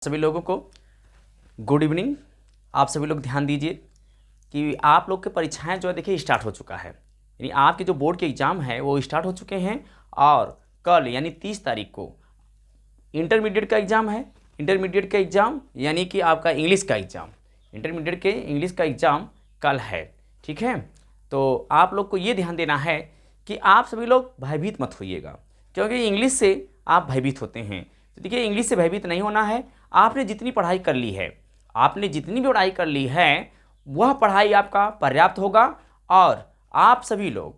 सभी लोगों को गुड इवनिंग। आप सभी लोग ध्यान दीजिए कि आप लोग के परीक्षाएं जो है देखिए स्टार्ट हो चुका है, यानी आपके जो बोर्ड के एग्ज़ाम है वो स्टार्ट हो चुके हैं। और कल यानी 30 तारीख को इंटरमीडिएट का एग्ज़ाम है। इंटरमीडिएट का एग्ज़ाम यानी कि आपका इंग्लिश का एग्ज़ाम, इंटरमीडिएट के इंग्लिश का एग्ज़ाम कल है। ठीक है, तो आप लोग को ये ध्यान देना है कि आप सभी लोग भयभीत मत होइएगा, क्योंकि इंग्लिश से आप भयभीत होते हैं। तो देखिए, इंग्लिश से भयभीत नहीं होना है। आपने जितनी पढ़ाई कर ली है, आपने जितनी भी पढ़ाई कर ली है, वह पढ़ाई आपका पर्याप्त होगा। और आप सभी लोग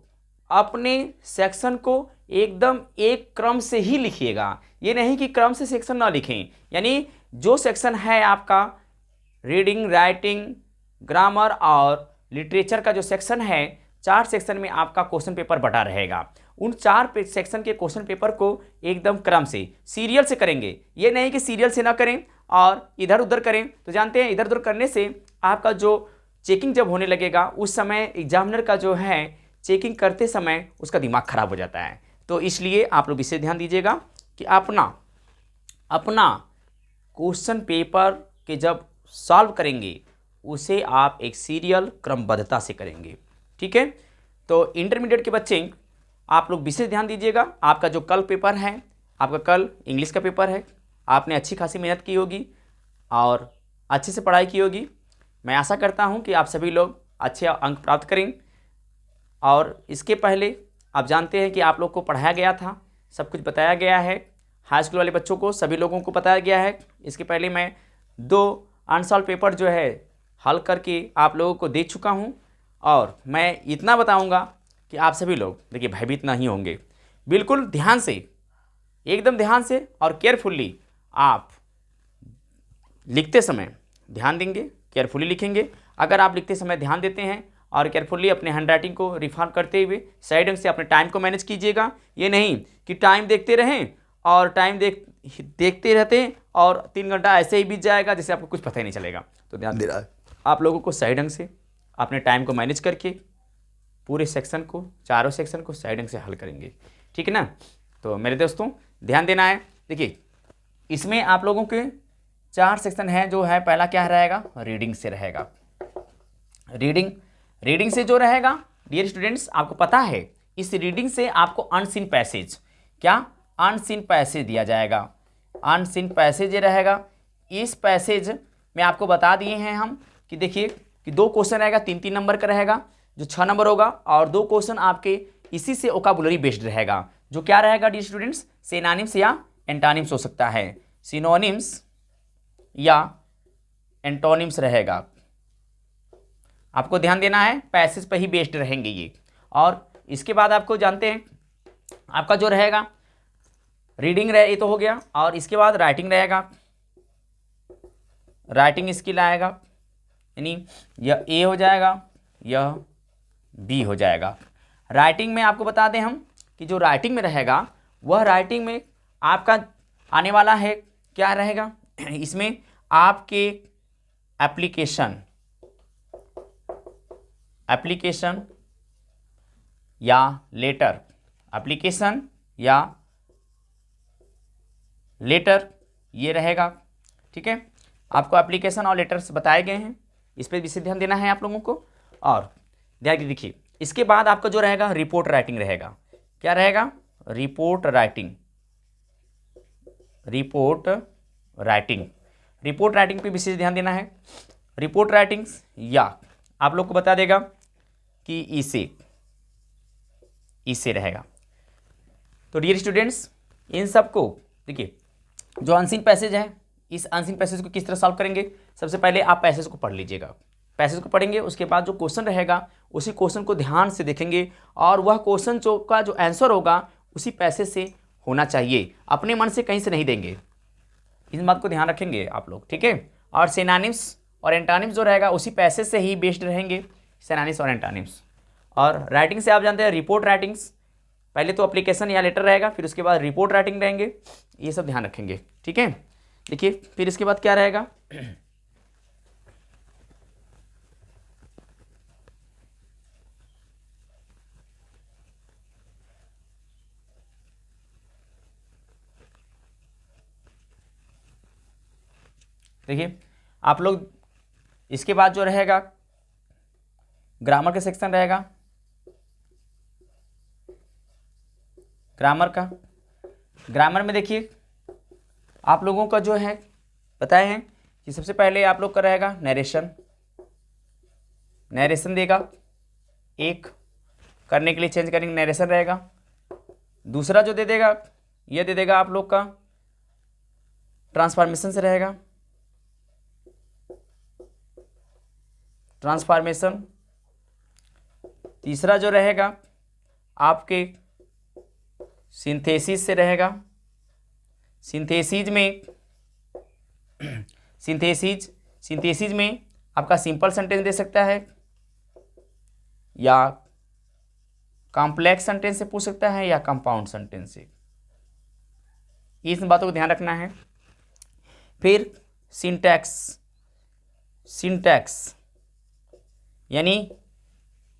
अपने सेक्शन को एकदम एक क्रम से ही लिखिएगा। ये नहीं कि क्रम से सेक्शन ना लिखें, यानी जो सेक्शन है आपका रीडिंग, राइटिंग, ग्रामर और लिटरेचर का जो सेक्शन है, 4 सेक्शन में आपका क्वेश्चन पेपर बटा रहेगा। उन 4 सेक्शन के क्वेश्चन पेपर को एकदम क्रम से, सीरियल से करेंगे। ये नहीं कि सीरियल से ना करें और इधर उधर करें। तो जानते हैं, इधर उधर करने से आपका जो चेकिंग जब होने लगेगा, उस समय एग्जामिनर का जो है चेकिंग करते समय उसका दिमाग खराब हो जाता है। तो इसलिए आप लोग इसे ध्यान दीजिएगा कि अपना क्वेश्चन पेपर के जब सॉल्व करेंगे, उसे आप एक सीरियल क्रमबद्धता से करेंगे। ठीक है, तो इंटरमीडिएट के बच्चे आप लोग विशेष ध्यान दीजिएगा। आपका जो कल पेपर है, आपका कल इंग्लिश का पेपर है। आपने अच्छी खासी मेहनत की होगी और अच्छे से पढ़ाई की होगी। मैं आशा करता हूं कि आप सभी लोग अच्छे अंक प्राप्त करें। और इसके पहले आप जानते हैं कि आप लोग को पढ़ाया गया था, सब कुछ बताया गया है। हाई स्कूल वाले बच्चों को, सभी लोगों को बताया गया है। इसके पहले मैं 2 अनसॉल्व पेपर जो है हल करके आप लोगों को दे चुका हूं। और मैं इतना बताऊंगा कि आप सभी लोग देखिए भयभीत नहीं होंगे। बिल्कुल ध्यान से, एकदम ध्यान से और केयरफुल्ली आप लिखते समय ध्यान देंगे, केयरफुली लिखेंगे। अगर आप लिखते समय ध्यान देते हैं और केयरफुली अपने हैंडराइटिंग को रिफॉर्म करते हुए सही ढंग से अपने टाइम को मैनेज कीजिएगा। ये नहीं कि टाइम देखते रहें और टाइम देखते रहते हैं और 3 घंटा ऐसे ही बीत जाएगा जैसे आपको कुछ पता ही नहीं चलेगा। तो ध्यान दे रहा है, आप लोगों को सही ढंग से अपने टाइम को मैनेज करके पूरे सेक्शन को, चारों सेक्शन को सही ढंग से हल करेंगे। ठीक है ना। तो मेरे दोस्तों ध्यान देना है। देखिए, इसमें आप लोगों के 4 सेक्शन है। जो है पहला क्या रहेगा, रीडिंग से रहेगा। रीडिंग से जो रहेगा, डियर स्टूडेंट्स, आपको पता है इस रीडिंग से आपको अनसीन पैसेज, क्या अनसीन पैसेज दिया जाएगा। अनसीन पैसेज ये रहेगा। इस पैसेज में आपको बता दिए हैं हम कि देखिए कि 2 क्वेश्चन रहेगा, 3-3 नंबर का रहेगा, जो 6 नंबर होगा। और 2 क्वेश्चन आपके इसी से वोकैबुलरी बेस्ड रहेगा। जो क्या रहेगा डियर स्टूडेंट्स, सिनोनिम्स या एंटोनिम्स हो सकता है। सिनोनिम्स या एंटोनिम्स रहेगा। आपको ध्यान देना है, पैसेज पर ही बेस्ड रहेंगे ये। और इसके बाद आपको जानते हैं आपका जो रहेगा रीडिंग रहे, ये तो हो गया। और इसके बाद राइटिंग रहेगा। राइटिंग स्किल आएगा, यानी यह ए हो जाएगा, यह बी हो जाएगा। राइटिंग में आपको बता दें हम कि जो राइटिंग में रहेगा, वह राइटिंग में आपका आने वाला है, क्या रहेगा इसमें आपके एप्लीकेशन या लेटर, एप्लीकेशन या लेटर ये रहेगा। ठीक है, आपको एप्लीकेशन और लेटर्स बताए गए हैं, इस पर विशेष ध्यान देना है आप लोगों को। और ध्यान देखिए, इसके बाद आपका जो रहेगा रिपोर्ट राइटिंग रहेगा। क्या रहेगा, रिपोर्ट राइटिंग। रिपोर्ट राइटिंग पे विशेष ध्यान देना है। रिपोर्ट राइटिंग या आप लोग को बता देगा कि इसे रहेगा। तो डियर स्टूडेंट्स, इन सबको देखिए, जो अनसीन पैसेज है, इस अनसीन पैसेज को किस तरह सॉल्व करेंगे। सबसे पहले आप पैसेज को पढ़ लीजिएगा। पैसेज को पढ़ेंगे, उसके बाद जो क्वेश्चन रहेगा उसी क्वेश्चन को ध्यान से देखेंगे। और वह क्वेश्चन का जो आंसर होगा उसी पैसेज से होना चाहिए, अपने मन से कहीं से नहीं देंगे। इस बात को ध्यान रखेंगे आप लोग। ठीक है, और सिनोनिम्स और एंटोनिम्स जो रहेगा उसी पैसेज से ही बेस्ड रहेंगे, सिनोनिम्स और एंटोनिम्स। और राइटिंग से आप जानते हैं रिपोर्ट राइटिंग्स, पहले तो एप्लीकेशन या लेटर रहेगा, फिर उसके बाद रिपोर्ट राइटिंग रहेंगे। ये सब ध्यान रखेंगे। ठीक है, देखिए फिर इसके बाद क्या रहेगा देखिए आप लोग इसके बाद जो रहेगा ग्रामर का सेक्शन रहेगा। ग्रामर में देखिए आप लोगों का जो है बताए हैं कि सबसे पहले आप लोग का रहेगा नरेशन देगा, एक करने के लिए चेंज करेंगे नरेशन रहेगा। दूसरा जो दे देगा ये दे देगा आप लोग का ट्रांसफॉर्मेशन से रहेगा, ट्रांसफॉर्मेशन। तीसरा जो रहेगा आपके सिंथेसिस से रहेगा। सिंथेसिस में आपका सिंपल सेंटेंस दे सकता है या कॉम्प्लेक्स सेंटेंस से पूछ सकता है या कंपाउंड सेंटेंस से, इन बातों को ध्यान रखना है। फिर सिंटैक्स यानी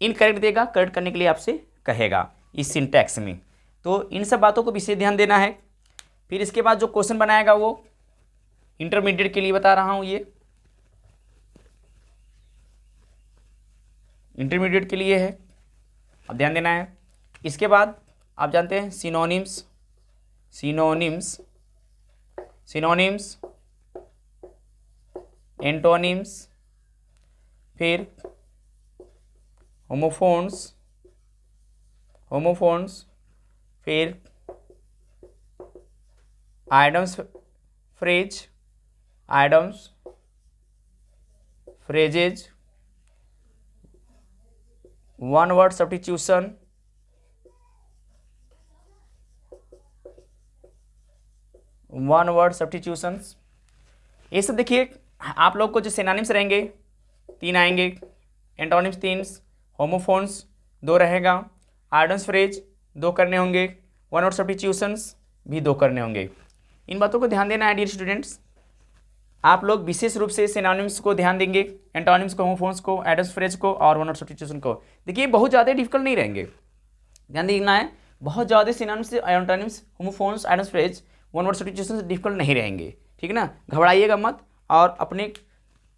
इनकरेक्ट देगा, करेक्ट करने के लिए आपसे कहेगा इस सिंटैक्स में, तो इन सब बातों को विशेष ध्यान देना है। फिर इसके बाद जो क्वेश्चन बनाएगा वो इंटरमीडिएट के लिए बता रहा हूं, ये इंटरमीडिएट के लिए है, अब ध्यान देना है। इसके बाद आप जानते हैं सिनोनिम्स, एंटोनिम्स, फिर होमोफोन्स, फिर idioms phrases, one word substitution, ये सब देखिए आप लोग को जो सिनोनिम्स रहेंगे 3 आएंगे, एंटोनिम्स 3, होमोफोन्स 2 रहेगा, आइडम्स फ्रेज 2 करने होंगे, वन वर्ड सब्स्टिट्यूशंस भी 2 करने होंगे। इन बातों को ध्यान देना है डियर स्टूडेंट्स। आप लोग विशेष रूप से सिनोनिम्स को ध्यान देंगे, एंटोनिम्स को, होमोफोन्स को, आइडम्स फ्रेज को और वन वर्ड सब्स्टिट्यूशन को। देखिए बहुत ज़्यादा डिफिकल्ट नहीं रहेंगे, ध्यान देना है, बहुत ज़्यादा synonyms, antonyms, homophones, idioms phrase, one word substitution difficult नहीं रहेंगे, ठीक है ना। घबराइएगा मत और अपने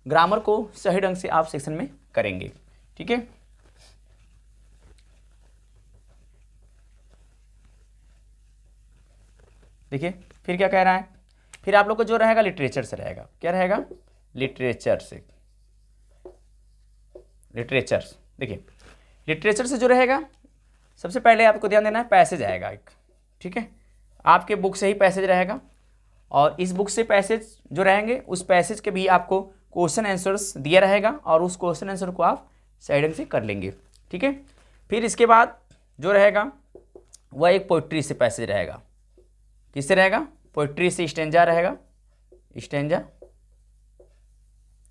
ग्रामर को सही ढंग से आप सेक्शन में करेंगे, ठीक है। देखिए फिर क्या कह रहा है, फिर आप लोग को जो रहेगा लिटरेचर से रहेगा, क्या रहेगा, लिटरेचर। देखिए लिटरेचर से जो रहेगा सबसे पहले आपको ध्यान देना है पैसेज आएगा एक, ठीक है, आपके बुक से ही पैसेज रहेगा और इस बुक से पैसेज जो रहेंगे उस पैसेज के भी आपको क्वेश्चन आंसर्स दिया रहेगा और उस क्वेश्चन आंसर को आप सही ढंग से कर लेंगे, ठीक है। फिर इसके बाद जो रहेगा वह एक पोइट्री से पैसेज रहेगा, किससे रहेगा, पोइट्री से स्टेंजा रहेगा,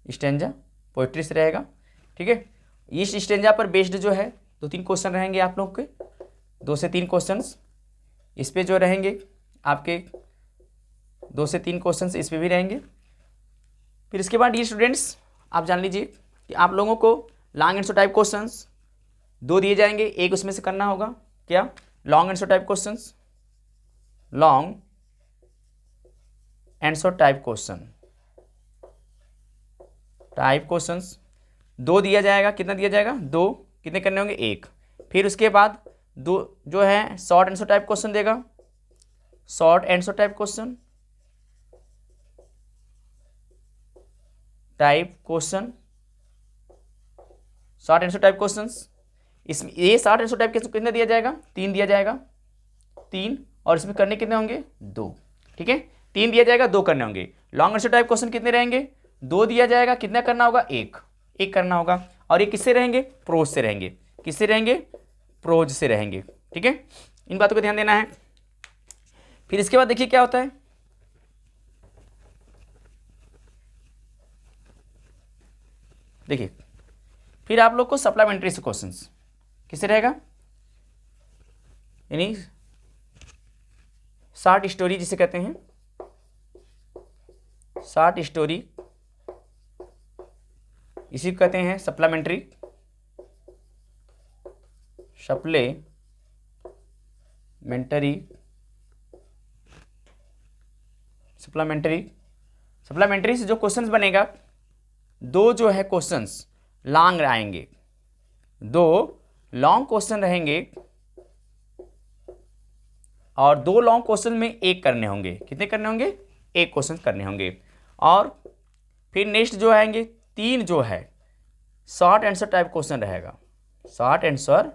स्टेंजा पोइट्री से रहेगा, ठीक है। इस स्टेंजा पर बेस्ड जो है 2-3 क्वेश्चन रहेंगे आप लोग के, 2 से 3 क्वेश्चंस इस पे जो रहेंगे आपके, 2 से 3 क्वेश्चंस इस पे भी रहेंगे। फिर इसके बाद ये स्टूडेंट्स आप जान लीजिए कि आप लोगों को लॉन्ग आंसर टाइप क्वेश्चंस 2 दिए जाएंगे, एक उसमें से करना होगा क्या, long answer type questions, long answer type questions 2 दिया जाएगा, कितना दिया जाएगा 2, कितने करने होंगे 1। फिर उसके बाद 2 जो है शॉर्ट आंसर टाइप क्वेश्चन देगा, short answer type question, short answer type questions. इसमें ये शॉर्ट आंसर टाइप क्वेश्चन कितना दिया जाएगा, 3 दिया जाएगा, 3, और इसमें करने कितने होंगे 2, ठीक है, 3 दिया जाएगा, 2 करने होंगे। लॉन्ग आंसर टाइप क्वेश्चन कितने रहेंगे, 2 दिया जाएगा, कितना करना होगा 1 करना होगा, और ये किससे रहेंगे, प्रोज से रहेंगे, किससे रहेंगे, प्रोज से रहेंगे, ठीक है। इन बातों को ध्यान देना है। फिर इसके बाद देखिए क्या होता है, देखिए फिर आप लोग को सप्लीमेंट्री से क्वेश्चंस किससे रहेगा, यानी शॉर्ट स्टोरी जिसे कहते हैं, शॉर्ट स्टोरी इसी को कहते हैं सप्लीमेंट्री सप्लीमेंट्री से जो क्वेश्चंस बनेगा, दो जो है क्वेश्चंस लॉन्ग आएंगे, दो लॉन्ग क्वेश्चन रहेंगे और दो लॉन्ग क्वेश्चन में एक करने होंगे। कितने करने होंगे? एक क्वेश्चन करने होंगे। और फिर नेक्स्ट जो आएंगे तीन जो है शॉर्ट आंसर टाइप क्वेश्चन रहेगा। शॉर्ट आंसर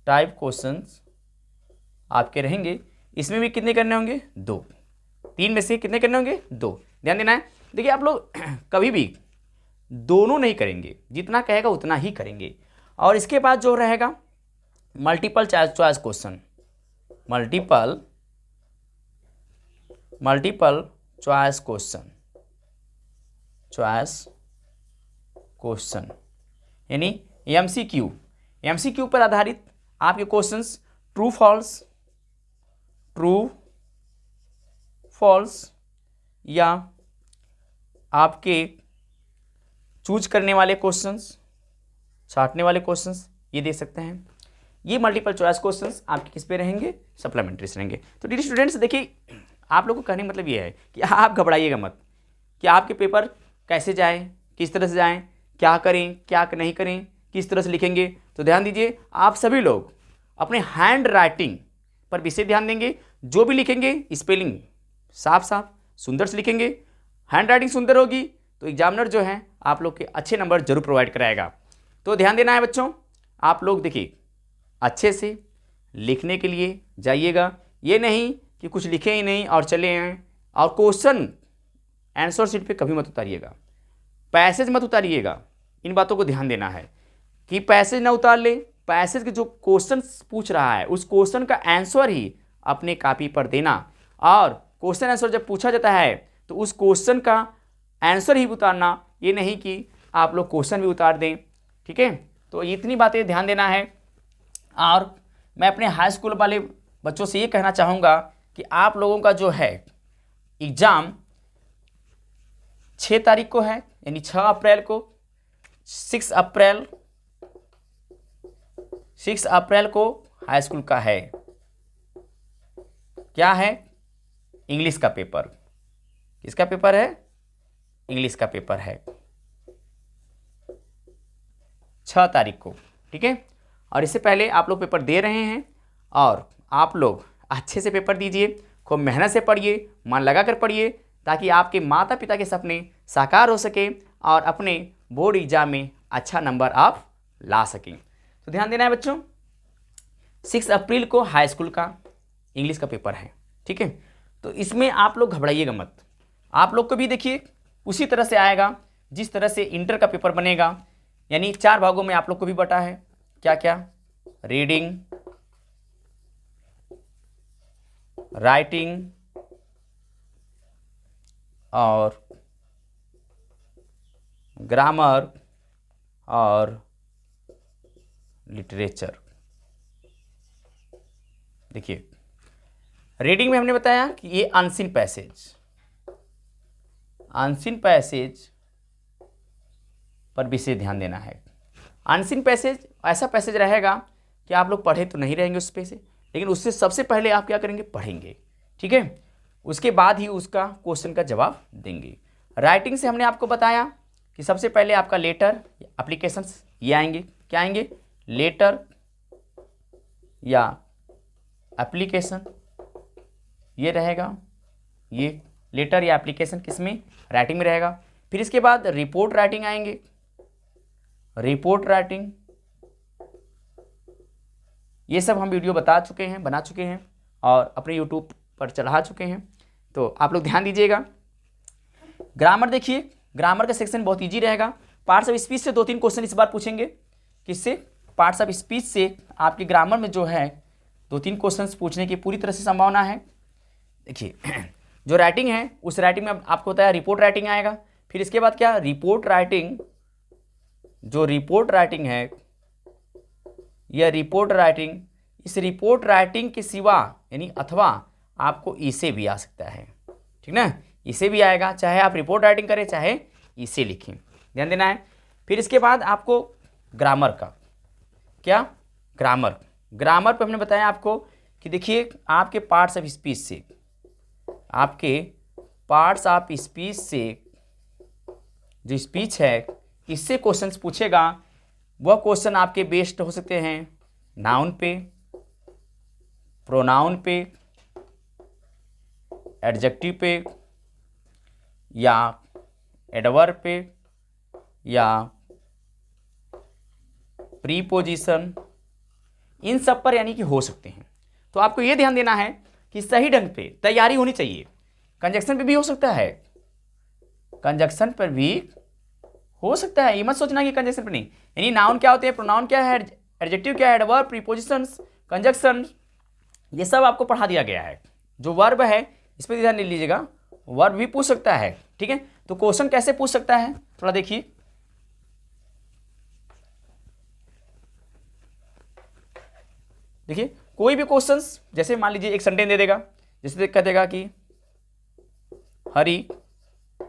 टाइप क्वेश्चंस आपके रहेंगे। इसमें भी कितने करने होंगे? दो। तीन में से कितने करने होंगे? दो। ध्यान देना है। देखिए आप लोग कभी भी दोनों नहीं करेंगे, जितना कहेगा उतना ही करेंगे। और इसके बाद जो रहेगा multiple choice question, multiple choice question यानी एमसीक्यू पर आधारित आपके क्वेश्चंस ट्रू फॉल्स या आपके चूज करने वाले क्वेश्चंस, छांटने वाले क्वेश्चंस, ये दे सकते हैं। ये मल्टीपल चॉइस क्वेश्चंस आपके किस पे रहेंगे? सप्लीमेंट्री से रहेंगे। तो डियर स्टूडेंट्स, देखिए आप लोगों को कहने का मतलब ये है कि आप घबराइएगा मत कि आपके पेपर कैसे जाएं, किस तरह से जाएं, क्या करें, क्या नहीं करें, किस तरह से लिखेंगे। तो ध्यान दीजिए, आप सभी लोग अपने हैंड राइटिंग पर विशेष ध्यान देंगे। जो भी लिखेंगे स्पेलिंग साफ साफ सुंदर से लिखेंगे। हैंड राइटिंग सुंदर होगी तो एग्जामिनर जो है आप लोग के अच्छे नंबर जरूर प्रोवाइड कराएगा। तो ध्यान देना है बच्चों, आप लोग देखिए अच्छे से लिखने के लिए जाइएगा। ये नहीं कि कुछ लिखे ही नहीं और चले आए। और क्वेश्चन आंसर शीट पे कभी मत उतारिएगा, पैसेज मत उतारिएगा। इन बातों को ध्यान देना है कि पैसेज ना उतार ले। पैसेज के जो क्वेश्चन पूछ रहा है उस क्वेश्चन का आंसर ही अपने कॉपी पर देना। और क्वेश्चन आंसर जब पूछा जाता है तो उस क्वेश्चन का आंसर ही उतारना, ये नहीं कि आप लोग क्वेश्चन भी उतार दें। ठीक है, तो इतनी बातें ध्यान देना है। और मैं अपने हाई स्कूल वाले बच्चों से ये कहना चाहूँगा कि आप लोगों का जो है एग्ज़ाम 6 तारीख को है, यानी 6 अप्रैल को। 6 अप्रैल को हाई स्कूल का है। क्या है? इंग्लिश का पेपर। किसका पेपर है? इंग्लिश का पेपर है 6 तारीख को। ठीक है, और इससे पहले आप लोग पेपर दे रहे हैं और आप लोग अच्छे से पेपर दीजिए, खूब मेहनत से पढ़िए, मन लगा कर पढ़िए, ताकि आपके माता पिता के सपने साकार हो सके और अपने बोर्ड एग्जाम में अच्छा नंबर आप ला सकें। तो ध्यान देना है बच्चों, 6 अप्रैल को हाई स्कूल का इंग्लिश का पेपर है। ठीक है, तो इसमें आप लोग घबराइएगा मत। आप लोग को भी देखिए उसी तरह से आएगा जिस तरह से इंटर का पेपर बनेगा, यानी 4 भागों में आप लोग को भी बटा है। क्या क्या? रीडिंग, राइटिंग और ग्रामर और लिटरेचर। देखिए रीडिंग में हमने बताया कि ये अनसीन पैसेज पर विशेष ध्यान देना है। अनसीन पैसेज ऐसा पैसेज रहेगा कि आप लोग पढ़े तो नहीं रहेंगे उस पे से, लेकिन उससे सबसे पहले आप क्या करेंगे? पढ़ेंगे। ठीक है, उसके बाद ही उसका क्वेश्चन का जवाब देंगे। राइटिंग से हमने आपको बताया कि सबसे पहले आपका लेटर, एप्लीकेशंस ये आएंगे। क्या आएंगे? लेटर या एप्लीकेशन, ये रहेगा। ये लेटर या एप्लीकेशन किसमें? राइटिंग में रहेगा। फिर इसके बाद रिपोर्ट राइटिंग आएंगे। रिपोर्ट राइटिंग ये सब हम वीडियो बना चुके हैं और अपने यूट्यूब पर चढ़ा चुके हैं, तो आप लोग ध्यान दीजिएगा। ग्रामर देखिए, ग्रामर का सेक्शन बहुत इजी रहेगा। पार्ट्स ऑफ स्पीच से 2-3 क्वेश्चन इस बार पूछेंगे। किससे? पार्ट्स ऑफ स्पीच से आपके ग्रामर में जो है 2-3 क्वेश्चन पूछने की पूरी तरह से संभावना है। देखिए जो राइटिंग है उस राइटिंग में आपको बताया रिपोर्ट राइटिंग आएगा। फिर इसके बाद क्या? रिपोर्ट राइटिंग, जो रिपोर्ट राइटिंग है यह रिपोर्ट राइटिंग, इस रिपोर्ट राइटिंग के सिवा यानी अथवा आपको इसे भी आ सकता है। ठीक ना, इसे भी आएगा, चाहे आप रिपोर्ट राइटिंग करें चाहे इसे लिखें, ध्यान देना है। फिर इसके बाद आपको ग्रामर का क्या? ग्रामर पे हमने बताया आपको कि देखिए आपके पार्ट्स ऑफ स्पीच से आपके पार्ट्स ऑफ स्पीच से, जो स्पीच है इससे क्वेश्चंस पूछेगा, वह क्वेश्चन आपके बेस्ड हो सकते हैं नाउन पे, प्रोनाउन पे, एडजेक्टिव पे, या एडवर्ब पे, या प्रीपोजिशन, इन सब पर यानी कि हो सकते हैं। तो आपको ये ध्यान देना है कि सही ढंग पे तैयारी होनी चाहिए। कंजक्शन पे भी हो सकता है, कंजक्शन पर भी हो सकता है, ये मत सोचना कि कंजक्शन पर नहीं। यानी नाउन क्या होते हैं, प्रोनाउन क्या है, एडजेक्टिव क्या है, एडवर्ब, प्रीपोजिशंस, कंजक्शन, ये सब आपको पढ़ा दिया गया है। जो वर्ब है इस पर ध्यान दे लीजिएगा, वर्ब भी पूछ सकता है, ठीक है। तो क्वेश्चन कैसे पूछ सकता है थोड़ा देखिए, देखिए कोई भी क्वेश्चंस, जैसे मान लीजिए एक सेंटेंस दे देगा, जैसे कह देगा कि Hari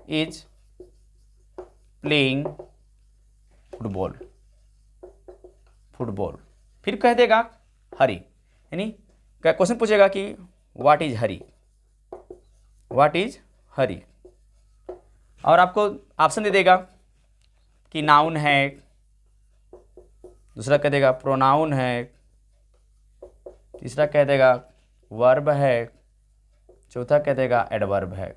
is playing football, football, फिर कह देगा हरी, यानी क्या क्वेश्चन पूछेगा कि what is Hari, what is Hari, और आपको ऑप्शन दे देगा कि नाउन है, दूसरा कह देगा प्रोनाउन है, तीसरा कह देगा वर्ब है, चौथा कह देगा एडवर्ब है।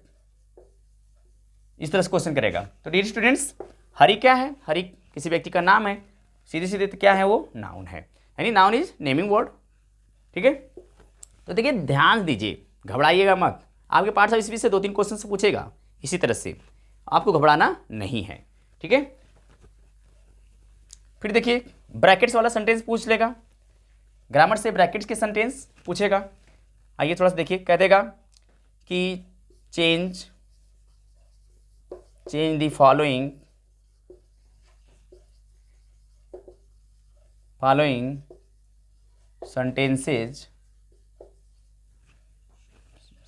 इस तरह से क्वेश्चन करेगा। तो डियर स्टूडेंट्स, हरी क्या है, हरी किसी व्यक्ति का नाम है, सीधे सीधे तो क्या है वो नाउन है, यानी नाउन इज नेमिंग वर्ड, ठीक है। तो देखिए ध्यान दीजिए, घबराइएगा मत, आपके पार्ट ऑफ स्पीच से 2-3 क्वेश्चन से पूछेगा, इसी तरह से आपको घबराना नहीं है, ठीक है। फिर देखिए ब्रैकेट्स वाला सेंटेंस पूछ लेगा, ग्रामर से ब्रैकेट्स के सेंटेंस पूछेगा। आइए थोड़ा सा देखिए, कह देगा कि change the following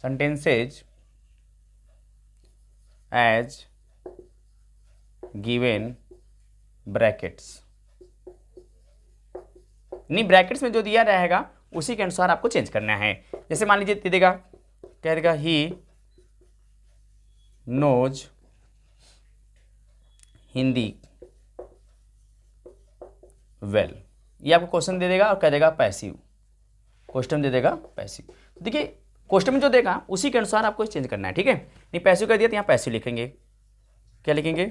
sentences as given brackets, नहीं ब्रैकेट्स में जो दिया रहेगा उसी के अनुसार आपको चेंज करना है। जैसे मान लीजिए दे देगा, कह देगा ही नोज हिंदी वेल, ये आपको क्वेश्चन दे देगा और कह देगा पैसिव, क्वेश्चन दे देगा पैसिव। देखिए क्वेश्चन में जो देगा उसी के अनुसार आपको चेंज करना है, ठीक है। नहीं पैसिव कर दिया तो यहाँ पैसिव लिखेंगे, क्या लिखेंगे,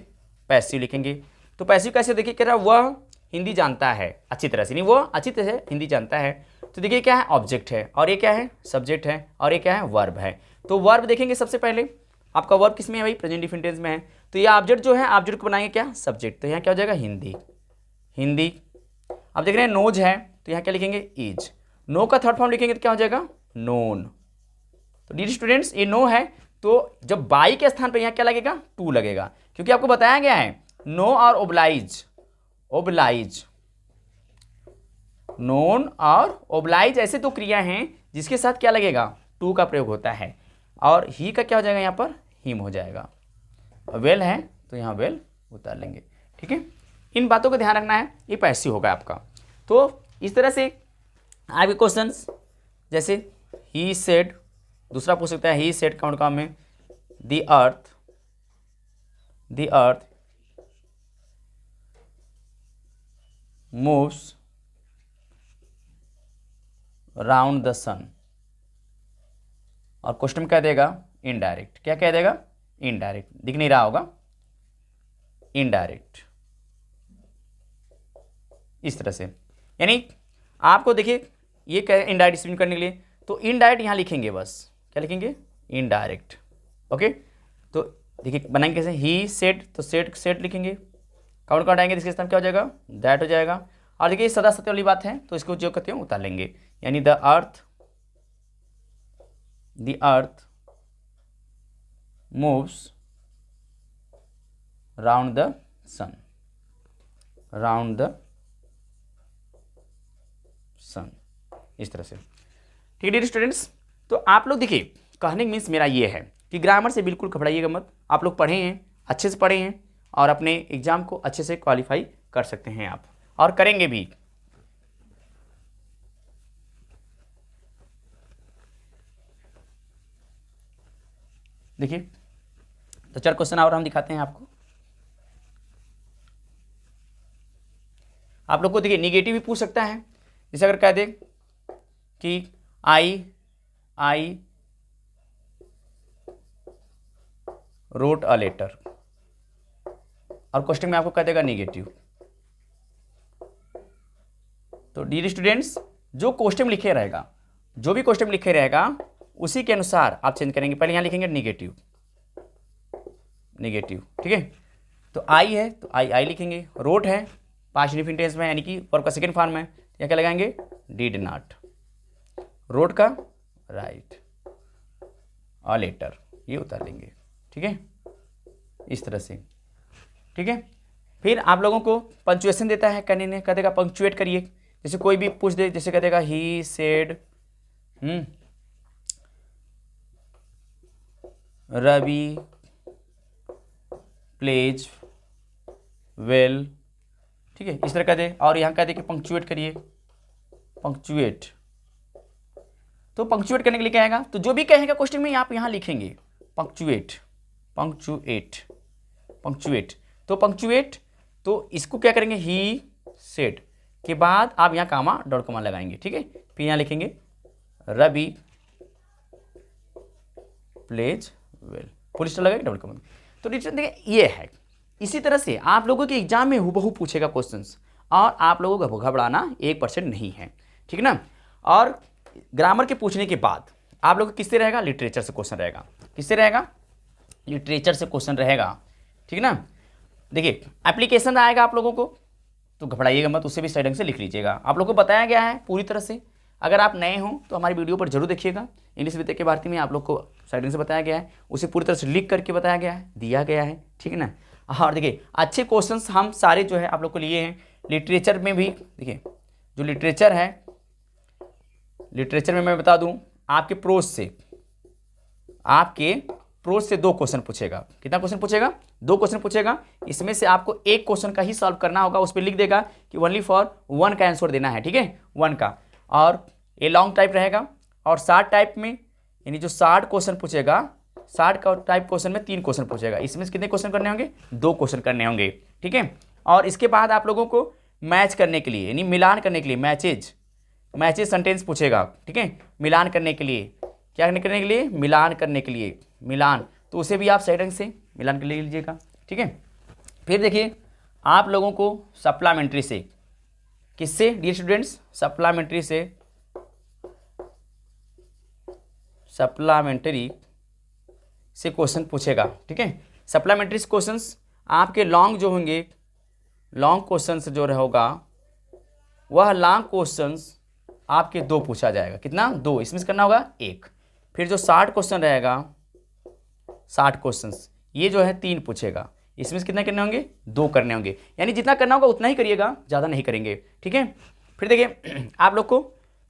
पैसिव लिखेंगे। तो पैसिव कैसे, देखिए कह रहा है वह हिंदी जानता है अच्छी तरह से, नहीं वो अच्छी तरह से हिंदी जानता है। तो देखिए क्या है, ऑब्जेक्ट है, और ये क्या है, सब्जेक्ट है, और ये क्या है, वर्ब है। तो वर्ब देखेंगे सबसे पहले, आपका वर्ब किस में है भाई, प्रेजेंट डिफिनिट टेंस में है। तो ये ऑब्जेक्ट जो है, ऑब्जेक्ट को बनाएंगे क्या, सब्जेक्ट, तो यहाँ क्या हो जाएगा, हिंदी, हिंदी। अब देख रहे हैं नोज है, तो यहाँ क्या लिखेंगे, इज। नो का थर्ड फॉर्म लिखेंगे तो क्या हो जाएगा, नोन। तो डियर स्टूडेंट्स ये नो है, तो जब बाई के स्थान पर यहाँ क्या लगेगा, टू लगेगा, क्योंकि आपको बताया गया है नो और ओब्लाइज, ओब्लाइज, नोन और ओब्लाइज ऐसे दो क्रिया हैं जिसके साथ क्या लगेगा, टू का प्रयोग होता है। और ही का क्या हो जाएगा, यहाँ पर हिम हो जाएगा। वेल है तो यहाँ वेल उतार लेंगे, ठीक है। इन बातों को ध्यान रखना है, ये पैसिव होगा आपका। तो इस तरह से आपके क्वेश्चंस, जैसे ही सेड, दूसरा पूछ सकता है ही सेड कौन काम में, the earth moves round the sun, और क्वेश्चन कह देगा इनडायरेक्ट, क्या कह देगा, इनडायरेक्ट, दिख नहीं रहा होगा, इनडायरेक्ट। इस तरह से, यानी आपको देखिए ये क्या है, इनडायरेक्ट स्पेलिंग करने के लिए, तो इनडायरेक्ट यहाँ लिखेंगे, बस क्या लिखेंगे, इनडायरेक्ट, ओके। तो देखिए बनाएंगे कैसे, ही सेड, तो सेड लिखेंगे, काउंट हटाएंगे, इसके स्थान क्या हो जाएगा, दैट हो जाएगा। और देखिए सदा सत्य वाली बात है, तो इसको जो कहते हैं उतार लेंगे, यानी the earth moves round the sun, round the sun, इस तरह से, ठीक है डियर स्टूडेंट्स। तो आप लोग देखिए, कहने मीन्स मेरा ये है कि ग्रामर से बिल्कुल घबराइएगा मत, आप लोग पढ़े हैं, अच्छे से पढ़े हैं, और अपने एग्जाम को अच्छे से क्वालिफाई कर सकते हैं आप, और करेंगे भी। देखिए तो 4 क्वेश्चन और हम दिखाते हैं आपको। आप लोग को देखिए निगेटिव भी पूछ सकता है, जैसे अगर कह दे कि आई रोट अ लेटर, और क्वेश्चन में आपको कह देगा निगेटिव। तो डियर स्टूडेंट्स, जो क्वेश्चन लिखे रहेगा, जो भी क्वेश्चन लिखे रहेगा उसी के अनुसार आप चेंज करेंगे। पहले यहां लिखेंगे निगेटिव, ठीक है। तो आई है तो आई लिखेंगे, रोट है पास्ट इंडेफिनिट टेंस में यानी कि वर्ब का सेकंड फॉर्म है, या क्या लगाएंगे डिड नॉट, रोट का राइट अ लेटर, ये उतार लेंगे, ठीक है, इस तरह से, ठीक है। फिर आप लोगों को पंक्चुएशन देता है, करने ने कह देगा पंक्चुएट करिए। जैसे कोई भी पूछ दे, जैसे कह देगा he said Ravi pledge well, ठीक है, इस तरह कह दे। और यहाँ कह दे कि पंक्चुएट करिए, पंक्चुएट। तो पंक्चुएट करने के लिए क्या आएगा, तो जो भी कहेगा क्वेश्चन में आप यहाँ लिखेंगे पंक्चुएट, तो पंक्चुएट, तो इसको क्या करेंगे ही सेड के बाद आप यहाँ कामा डॉट कॉमा लगाएंगे, ठीक है। फिर यहाँ लिखेंगे Ravi pledge well, full stop लगाएंगे डबल कॉमा। तो देखिए ये है। इसी तरह से आप लोगों के एग्जाम में हुबहू पूछेगा क्वेश्चंस, और आप लोगों को घबराना 1% नहीं है, ठीक है ना। और ग्रामर के पूछने के बाद आप लोग किससे रहेगा, लिटरेचर से क्वेश्चन रहेगा। किससे रहेगा, लिटरेचर से क्वेश्चन रहेगा, ठीक है ना। देखिए एप्लीकेशन आएगा आप लोगों को, तो घबराइएगा मत, उससे भी सही ढंग से लिख लीजिएगा। आप लोगों को बताया गया है पूरी तरह से। अगर आप नए हों तो हमारी वीडियो पर जरूर देखिएगा। इंग्लिश विद्या के भारती में आप लोग को सही ढंग से बताया गया है, उसे पूरी तरह से लिख करके बताया गया है, दिया गया है, ठीक है ना। और देखिए अच्छे क्वेश्चंस हम सारे जो है आप लोग को लिए हैं। लिटरेचर में भी देखिए, जो लिटरेचर है, लिटरेचर में मैं बता दूं आपके प्रोज से 2 क्वेश्चन पूछेगा। कितना क्वेश्चन पूछेगा, 2 क्वेश्चन पूछेगा। इसमें से आपको एक क्वेश्चन का ही सॉल्व करना होगा, उस पर लिख देगा कि ओनली फॉर 1 का आंसर देना है, ठीक है, 1 का। और ये लॉन्ग टाइप रहेगा। और शॉर्ट टाइप में यानी जो 60 क्वेश्चन पूछेगा, 60 का टाइप क्वेश्चन में 3 क्वेश्चन पूछेगा। इसमें से कितने क्वेश्चन करने होंगे, 2 क्वेश्चन करने होंगे, ठीक है। और इसके बाद आप लोगों को मैच करने के लिए यानी मिलान करने के लिए मैचेज सेंटेंस पूछेगा, ठीक है। मिलान करने के लिए, क्या करने के लिए, मिलान करने के लिए, मिलान, तो उसे भी आप सही ढंग से मिलान कर ले लीजिएगा, ठीक है। फिर देखिए आप लोगों को सप्लीमेंट्री से, किससे डियर स्टूडेंट्स, सप्लीमेंट्री से क्वेश्चन पूछेगा, ठीक है। सप्लीमेंट्री क्वेश्चंस आपके लॉन्ग जो होंगे, लॉन्ग क्वेश्चंस जो होगा वह लॉन्ग क्वेश्चंस आपके 2 पूछा जाएगा। कितना, 2, इसमें से करना होगा 1। फिर जो 60 क्वेश्चन रहेगा, 60 क्वेश्चंस ये जो है 3 पूछेगा। इसमें से कितने करने होंगे, 2 करने होंगे। यानी जितना करना होगा उतना ही करिएगा, ज़्यादा नहीं करेंगे, ठीक है। फिर देखिए आप लोग को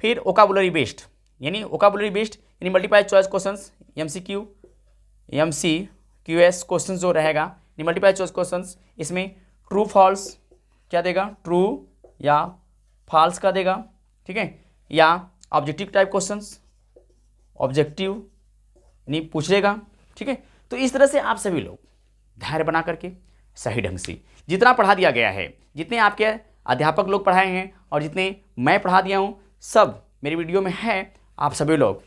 फिर वोकैबुलरी बेस्ड यानी multiple choice questions, MCQS questions जो रहेगा, मल्टीपल चॉइस क्वेश्चंस, इसमें ट्रू फॉल्स क्या देगा, ट्रू या फॉल्स का देगा, ठीक है। या ऑब्जेक्टिव टाइप क्वेश्चंस, ऑब्जेक्टिव नहीं पूछेगा, ठीक है। तो इस तरह से आप सभी लोग धैर्य बना करके सही ढंग से जितना पढ़ा दिया गया है, जितने आपके अध्यापक लोग पढ़ाए हैं और जितने मैं पढ़ा दिया हूँ, सब मेरी वीडियो में है। आप सभी लोग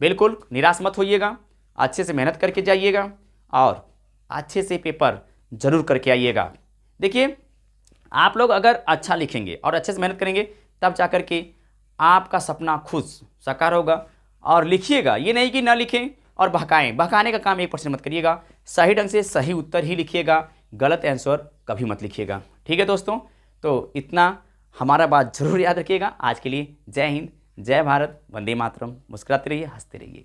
बिल्कुल निराश मत होइएगा, अच्छे से मेहनत करके जाइएगा और अच्छे से पेपर जरूर करके आइएगा। देखिए आप लोग अगर अच्छा लिखेंगे और अच्छे से मेहनत करेंगे तब जा कर के आपका सपना खुद साकार होगा। और लिखिएगा, ये नहीं कि ना लिखें और बहकाने का काम 1% मत करिएगा। सही ढंग से सही उत्तर ही लिखिएगा, गलत आंसर कभी मत लिखिएगा, ठीक है दोस्तों। तो इतना हमारा बात जरूर याद रखिएगा। आज के लिए जय हिंद, जय भारत, वंदे मातरम। मुस्कुराते रहिए, हंसते रहिए।